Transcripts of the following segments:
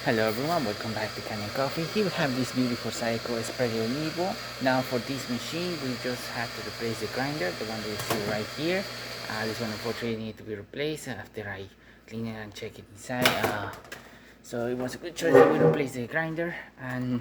Hello everyone, welcome back to Kanen Coffee. Here we have this beautiful Saeco Espresso Nivo. Now for this machine, we just had to replace the grinder, the one that you see right here. This one unfortunately needed to be replaced after I clean it and check it inside. So it was a good choice that we replaced the grinder, and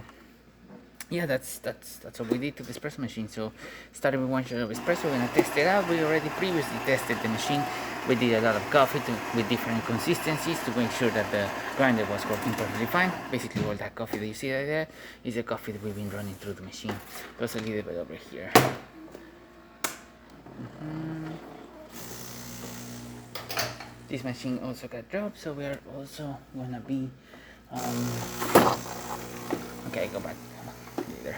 yeah, that's what we did to the espresso machine. So starting with one shot of espresso, we're gonna test it out. We already previously tested the machine. We did a lot of coffee with different consistencies to make sure that the grinder was working perfectly fine. Basically all that coffee that you see right there is the coffee that we've been running through the machine. There's a little bit over here. This machine also got dropped, so we are also gonna be okay, go back later.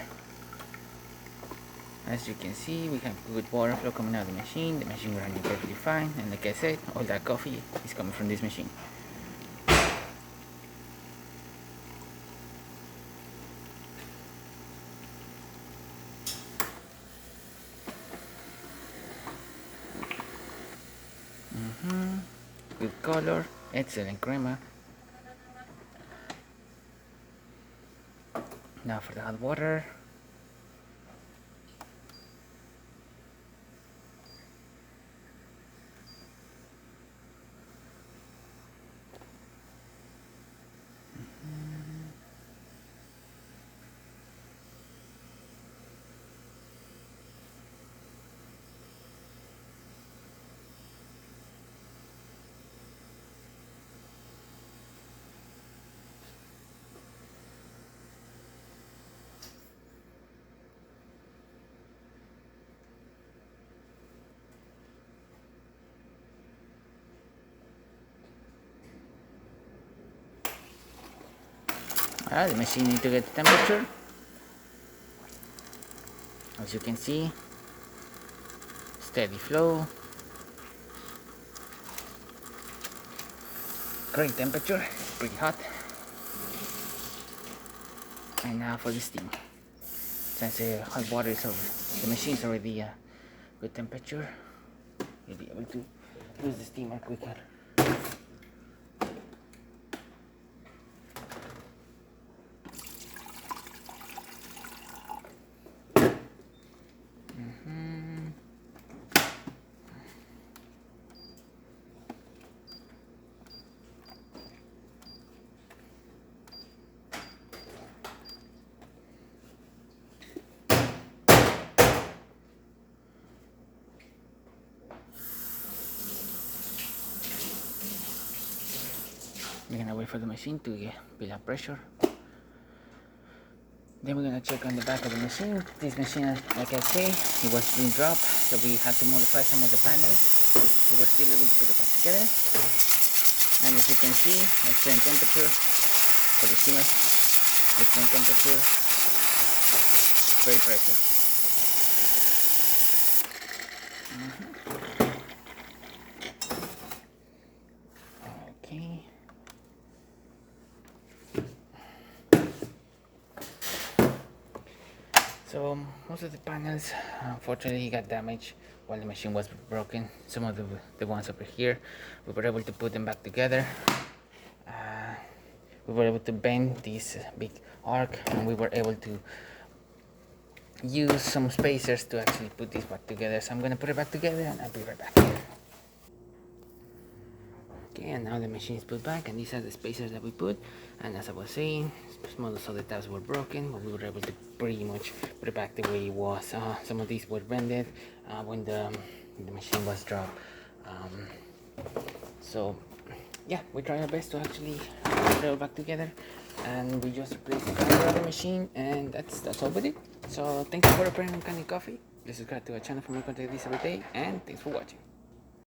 As you can see, we have good water flow coming out of the machine running perfectly fine, and like I said, all that coffee is coming from this machine. Good color, excellent crema. Now for the hot water. Alright, the machine needs to get the temperature. As you can see, steady flow, great temperature, pretty hot. And now for the steam. Since the hot water is over, the machine is already good temperature, you'll be able to use the steamer quicker. We're gonna wait for the machine to build up pressure. Then we're gonna check on the back of the machine. This machine, like I say, it was being dropped, so we had to modify some of the panels. We were still able to put it back together. And as you can see, excellent temperature for the steamer. Excellent temperature, great pressure. Okay. So most of the panels unfortunately got damaged while the machine was broken. Some of the ones over here, we were able to put them back together. We were able to bend this big arc, and we were able to use some spacers to actually put this back together. So I'm gonna put it back together and I'll be right back. Okay, and now the machine is put back, and these are the spacers that we put. And as I was saying, most of the tabs were broken, but we were able to pretty much put it back the way it was. Some of these were bended when the machine was dropped. So yeah, we tried our best to actually put it all back together, and we just replaced the grinder of the machine, and that's all we did. So thank you for appearing on Kanen Coffee. Please subscribe to our channel for more content like this every day, and thanks for watching.